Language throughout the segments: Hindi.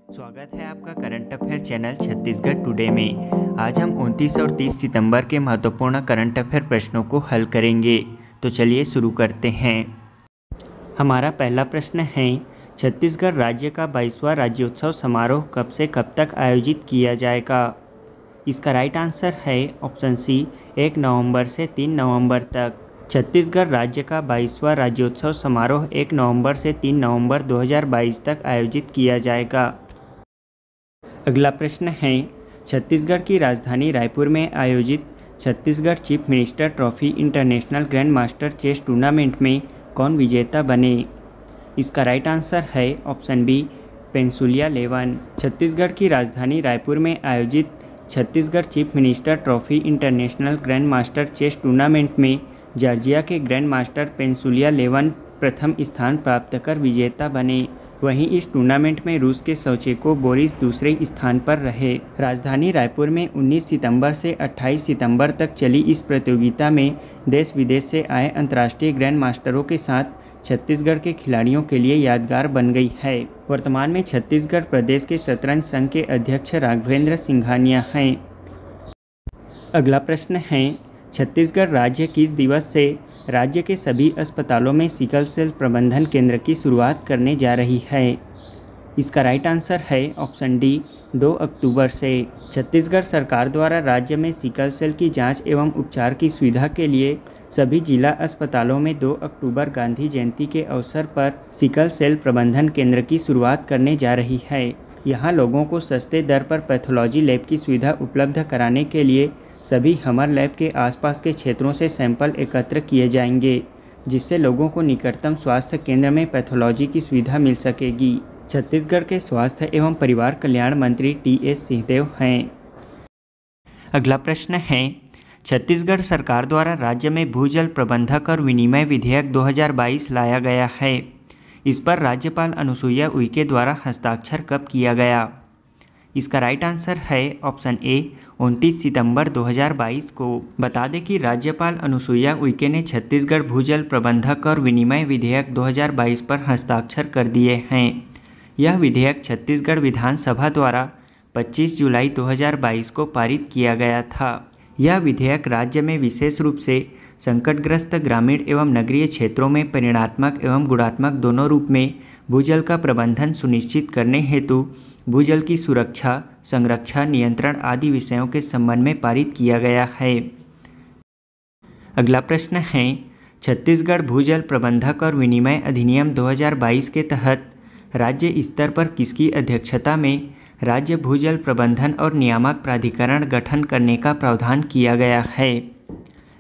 स्वागत है आपका current affair channel Chhattisgarh today में। आज हम 29 और 30 सितंबर के महत्वपूर्ण करंट अफेयर प्रश्नों को हल करेंगे। तो चलिए शुरू करते हैं। हमारा पहला प्रश्न है, छत्तीसगढ़ राज्य का 22वां राज्योत्सव समारोह कब से कब तक आयोजित किया जाएगा? इसका राइट आंसर है ऑप्शन सी, 1 नवंबर से 3 नवंबर तक। छत्तीसगढ़ राज्य का 22वां राज्योत्सव समारोह 1 नवंबर से 3 नवंबर 2022 तक आयोजित किया जाएगा। अगला प्रश्न है, छत्तीसगढ़ की राजधानी रायपुर में आयोजित Chhattisgarh chief minister trophy international grand master chess tournament में कौन विजेता बने? इसका राइट आंसर है option B, Pantsulaia Levan. Chhattisgarh की राजधानी रायपुर में आयोजित Chhattisgarh chief minister trophy international grand master chess tournament में जॉर्जिया के ग्रैंड मास्टर पेंसुलिया लेवन प्रथम स्थान प्राप्त कर विजेता बने। वहीं इस टूर्नामेंट में रूस के सोचेको बोरिस दूसरे स्थान पर रहे। राजधानी रायपुर में 19 सितंबर से 28 सितंबर तक चली इस प्रतियोगिता में देश विदेश से आए अंतर्राष्ट्रीय ग्रैंड मास्टरों के साथ छत्तीसगढ़ के खिलाड़ियों के लिए यादगार बन गई है। वर्तमान में छत्तीसगढ़ प्रदेश के शतरंज संघ के अध्यक्ष राघवेंद्र सिंघानिया हैं। अगला प्रश्न है, छत्तीसगढ़ राज्य किस दिवस से राज्य के सभी अस्पतालों में सिकल सेल प्रबंधन केंद्र की शुरुआत करने जा रही है? इसका राइट आंसर है ऑप्शन डी, 2 अक्टूबर से। छत्तीसगढ़ सरकार द्वारा राज्य में सिकल सेल की जांच एवं उपचार की सुविधा के लिए सभी जिला अस्पतालों में 2 अक्टूबर गांधी जयंती के अवसर पर सिकल सेल प्रबंधन केंद्र की शुरुआत करने जा रही है। यहाँ लोगों को सस्ते दर पर पैथोलॉजी लैब की सुविधा उपलब्ध कराने के लिए सभी हमर लैब के आसपास के क्षेत्रों से सैंपल एकत्र किए जाएंगे, जिससे लोगों को निकटतम स्वास्थ्य केंद्र में पैथोलॉजी की सुविधा मिल सकेगी। छत्तीसगढ़ के स्वास्थ्य एवं परिवार कल्याण मंत्री टी.एस. सिंहदेव हैं। अगला प्रश्न है, छत्तीसगढ़ सरकार द्वारा राज्य में भूजल प्रबंधक और विनिमय विधेयक 2022 लाया गया है। इस पर राज्यपाल अनुसुईया उइके द्वारा हस्ताक्षर कब किया गया? इसका राइट आंसर है ऑप्शन ए, 29 सितंबर 2022 को। बता दें कि राज्यपाल अनुसुईया उइके ने छत्तीसगढ़ भूजल प्रबंधक और विनिमय विधेयक 2022 पर हस्ताक्षर कर दिए हैं। यह विधेयक छत्तीसगढ़ विधानसभा द्वारा 25 जुलाई 2022 को पारित किया गया था। यह विधेयक राज्य में विशेष रूप से संकटग्रस्त ग्रामीण एवं नगरीय क्षेत्रों में परिणात्मक एवं गुणात्मक दोनों रूप में भूजल का प्रबंधन सुनिश्चित करने हेतु भूजल की सुरक्षा, संरक्षण, नियंत्रण आदि विषयों के संबंध में पारित किया गया है। अगला प्रश्न है, छत्तीसगढ़ भूजल प्रबंधक और विनिमय अधिनियम 2022 के तहत राज्य स्तर पर किसकी अध्यक्षता में राज्य भूजल प्रबंधन और नियामक प्राधिकरण गठन करने का प्रावधान किया गया है?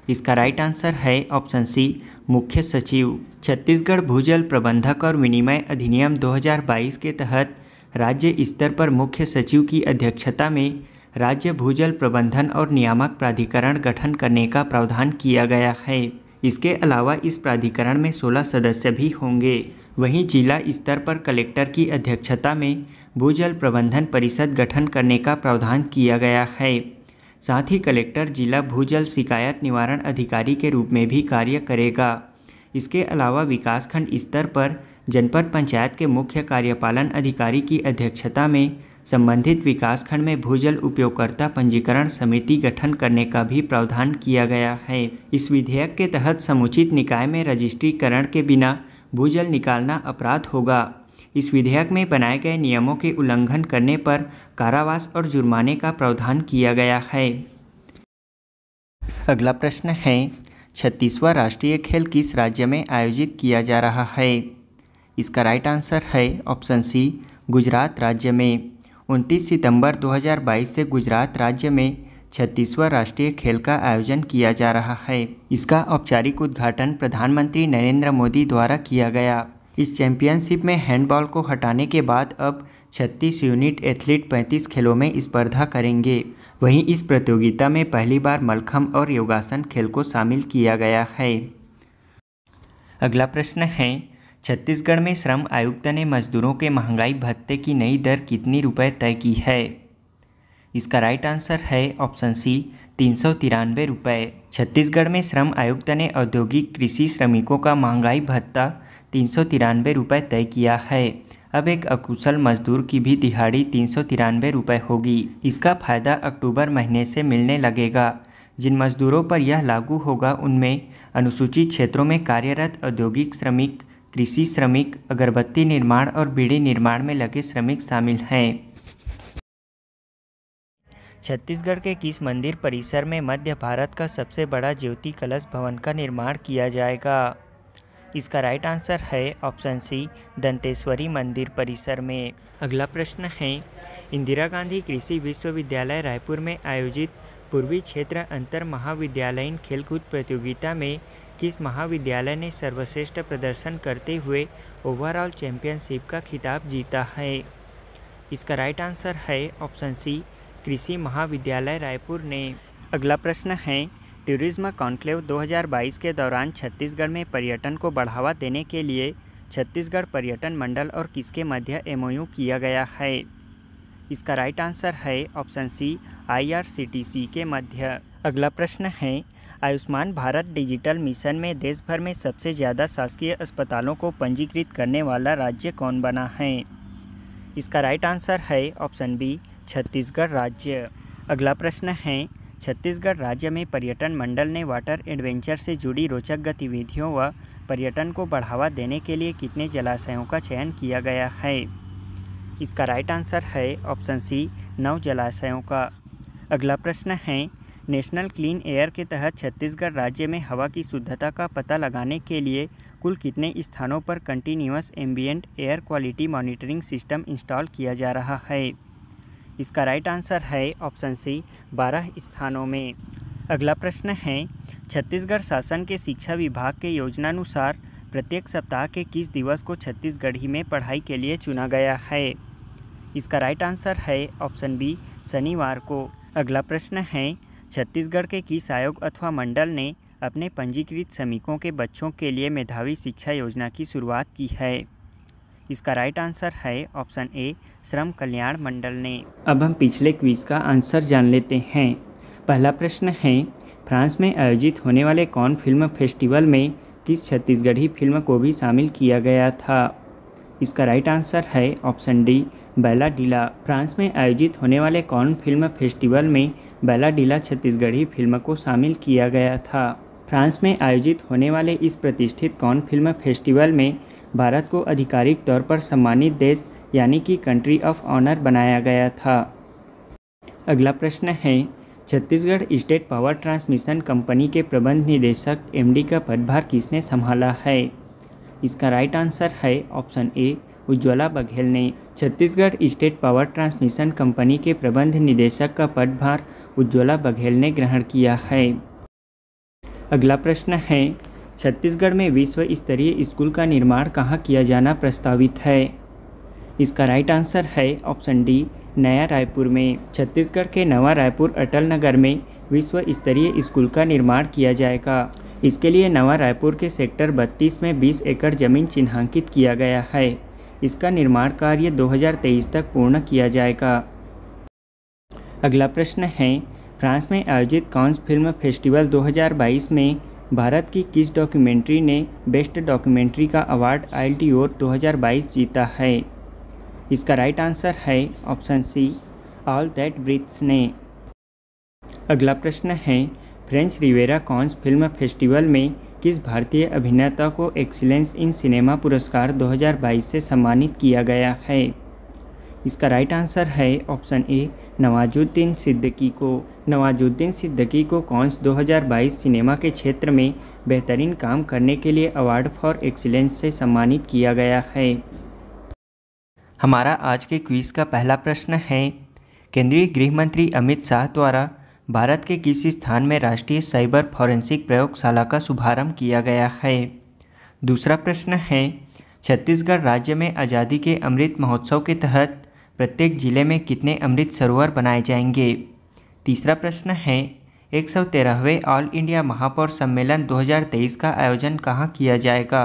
इसका राइट आंसर है ऑप्शन सी, मुख्य सचिव। छत्तीसगढ़ भूजल प्रबंधक और विनिमय अधिनियम 2022 के तहत राज्य स्तर पर मुख्य सचिव की अध्यक्षता में राज्य भूजल प्रबंधन और नियामक प्राधिकरण गठन करने का प्रावधान किया गया है। इसके अलावा इस प्राधिकरण में 16 सदस्य भी होंगे। वहीं जिला स्तर पर कलेक्टर की अध्यक्षता में भूजल प्रबंधन परिषद गठन करने का प्रावधान किया गया है। साथ ही कलेक्टर जिला भूजल शिकायत निवारण अधिकारी के रूप में भी कार्य करेगा। इसके अलावा विकासखंड स्तर पर जनपद पंचायत के मुख्य कार्यपालन अधिकारी की अध्यक्षता में संबंधित विकासखंड में भूजल उपयोगकर्ता पंजीकरण समिति गठन करने का भी प्रावधान किया गया है। इस विधेयक के तहत समुचित निकाय में रजिस्ट्रीकरण के बिना भूजल निकालना अपराध होगा। इस विधेयक में बनाए गए नियमों के उल्लंघन करने पर कारावास और जुर्माने का प्रावधान किया गया है। अगला प्रश्न है, 36वां राष्ट्रीय खेल किस राज्य में आयोजित किया जा रहा है? इसका राइट आंसर है ऑप्शन सी, गुजरात राज्य में। 29 सितंबर 2022 से गुजरात राज्य में 36वां राष्ट्रीय खेल का आयोजन किया जा रहा है। इसका औपचारिक उद्घाटन प्रधानमंत्री नरेंद्र मोदी द्वारा किया गया। इस चैंपियनशिप में हैंडबॉल को हटाने के बाद अब 36 यूनिट एथलीट 35 खेलों में स्पर्धा करेंगे। वहीं इस प्रतियोगिता में पहली बार मलखम्ब और योगासन खेल को शामिल किया गया है। अगला प्रश्न है, छत्तीसगढ़ में श्रम आयुक्त ने मजदूरों के महंगाई भत्ते की नई दर कितनी रुपए तय की है? इसका राइट आंसर है ऑप्शन सी, 393 रुपये। छत्तीसगढ़ में श्रम आयुक्त ने औद्योगिक कृषि श्रमिकों का महंगाई भत्ता 393 रुपये तय किया है। अब एक अकुशल मजदूर की भी दिहाड़ी 393 रुपये होगी। इसका फ़ायदा अक्टूबर महीने से मिलने लगेगा। जिन मजदूरों पर यह लागू होगा उनमें अनुसूचित क्षेत्रों में कार्यरत औद्योगिक श्रमिक, कृषि श्रमिक, अगरबत्ती निर्माण और बीड़ी निर्माण में लगे श्रमिक शामिल हैं। छत्तीसगढ़ के किस मंदिर परिसर में मध्य भारत का सबसे बड़ा ज्योति कलश भवन का निर्माण किया जाएगा? इसका राइट आंसर है ऑप्शन सी, दंतेश्वरी मंदिर परिसर में। अगला प्रश्न है, इंदिरा गांधी कृषि विश्वविद्यालय रायपुर में आयोजित पूर्वी क्षेत्र अंतर महाविद्यालयीन खेलकूद प्रतियोगिता में किस महाविद्यालय ने सर्वश्रेष्ठ प्रदर्शन करते हुए ओवरऑल चैंपियनशिप का खिताब जीता है? इसका राइट आंसर है ऑप्शन सी, कृषि महाविद्यालय रायपुर ने। अगला प्रश्न है, टूरिज्म कॉन्क्लेव 2022 के दौरान छत्तीसगढ़ में पर्यटन को बढ़ावा देने के लिए छत्तीसगढ़ पर्यटन मंडल और किसके मध्य एमओयू किया गया है? इसका राइट आंसर है ऑप्शन सी, IRCTC के मध्य। अगला प्रश्न है, आयुष्मान भारत डिजिटल मिशन में देश भर में सबसे ज़्यादा शासकीय अस्पतालों को पंजीकृत करने वाला राज्य कौन बना है? इसका राइट आंसर है ऑप्शन बी, छत्तीसगढ़ राज्य। अगला प्रश्न है, छत्तीसगढ़ राज्य में पर्यटन मंडल ने वाटर एडवेंचर से जुड़ी रोचक गतिविधियों व पर्यटन को बढ़ावा देने के लिए कितने जलाशयों का चयन किया गया है? इसका राइट आंसर है ऑप्शन सी, 9 जलाशयों का। अगला प्रश्न है, नेशनल क्लीन एयर के तहत छत्तीसगढ़ राज्य में हवा की शुद्धता का पता लगाने के लिए कुल कितने स्थानों पर continuous ambient air quality monitoring system install किया जा रहा है? इसका राइट आंसर है ऑप्शन सी, 12 स्थानों में। अगला प्रश्न है, छत्तीसगढ़ शासन के शिक्षा विभाग के योजनानुसार प्रत्येक सप्ताह के किस दिवस को छत्तीसगढ़ी में पढ़ाई के लिए चुना गया है? इसका राइट आंसर है ऑप्शन बी, शनिवार को। अगला प्रश्न है, छत्तीसगढ़ के किस आयोग अथवा मंडल ने अपने पंजीकृत श्रमिकों के बच्चों के लिए मेधावी शिक्षा योजना की शुरुआत की है? इसका राइट आंसर है ऑप्शन ए, श्रम कल्याण मंडल ने। अब हम पिछले क्विज का आंसर जान लेते हैं। पहला प्रश्न है, फ्रांस में आयोजित होने वाले कॉन फिल्म फेस्टिवल में किस छत्तीसगढ़ी फिल्म को भी शामिल किया गया था? इसका राइट आंसर है ऑप्शन डी, बैला डीला। फ्रांस में आयोजित होने वाले कॉन फिल्म फेस्टिवल में बैला डीला छत्तीसगढ़ी फिल्म को शामिल किया गया था। फ्रांस में आयोजित होने वाले इस प्रतिष्ठित कॉन फिल्म फेस्टिवल में भारत को आधिकारिक तौर पर सम्मानित देश यानी कि कंट्री ऑफ ऑनर बनाया गया था। अगला प्रश्न है, Chhattisgarh state power transmission company के प्रबंध निदेशक MD का पदभार किसने संभाला है? इसका राइट आंसर है ऑप्शन ए, उज्ज्वला बघेल ने। Chhattisgarh state power transmission company के प्रबंध निदेशक का पदभार उज्ज्वला बघेल ने ग्रहण किया है। अगला प्रश्न है, छत्तीसगढ़ में विश्व स्तरीय स्कूल का निर्माण कहाँ किया जाना प्रस्तावित है? इसका राइट आंसर है ऑप्शन डी, नया रायपुर में। छत्तीसगढ़ के नवा रायपुर अटल नगर में विश्व स्तरीय स्कूल का निर्माण किया जाएगा। इसके लिए नवा रायपुर के सेक्टर 32 में 20 एकड़ जमीन चिन्हांकित किया गया है। इसका निर्माण कार्य 2023 तक पूर्ण किया जाएगा। अगला प्रश्न है, फ्रांस में आयोजित कांस फिल्म फेस्टिवल 2022 में भारत की किस डॉक्यूमेंट्री ने बेस्ट डॉक्यूमेंट्री का अवार्ड ILTOR 2022 जीता है? इसका राइट आंसर है option C, all that breathes ने। अगला प्रश्न है, French Riviera Cannes film festival में किस भारतीय अभिनेता को एक्सीलेंस इन सिनेमा पुरस्कार 2022 से सम्मानित किया गया है? इसका राइट आंसर है ऑप्शन ए, नवाजुद्दीन सिद्दीकी को। नवाजुद्दीन सिद्दीकी को कांस 2022 सिनेमा के क्षेत्र में बेहतरीन काम करने के लिए अवार्ड फॉर एक्सीलेंस से सम्मानित किया गया है। हमारा आज के क्विज का पहला प्रश्न है, केंद्रीय गृह मंत्री अमित शाह द्वारा भारत के किस स्थान में राष्ट्रीय साइबर फॉरेंसिक प्रयोगशाला का शुभारंभ किया गया है? दूसरा प्रश्न है, छत्तीसगढ़ राज्य में आज़ादी के अमृत महोत्सव के तहत प्रत्येक जिले में कितने अमृत सरोवर बनाए जाएंगे? तीसरा प्रश्न है, 113वें ऑल इंडिया महापौर सम्मेलन 2023 का आयोजन कहाँ किया जाएगा?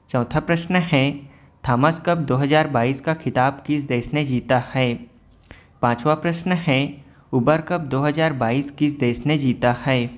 चौथा प्रश्न है, थॉमस कप 2022 का खिताब किस देश ने जीता है? पांचवा प्रश्न है, उबर कप 2022 किस देश ने जीता है?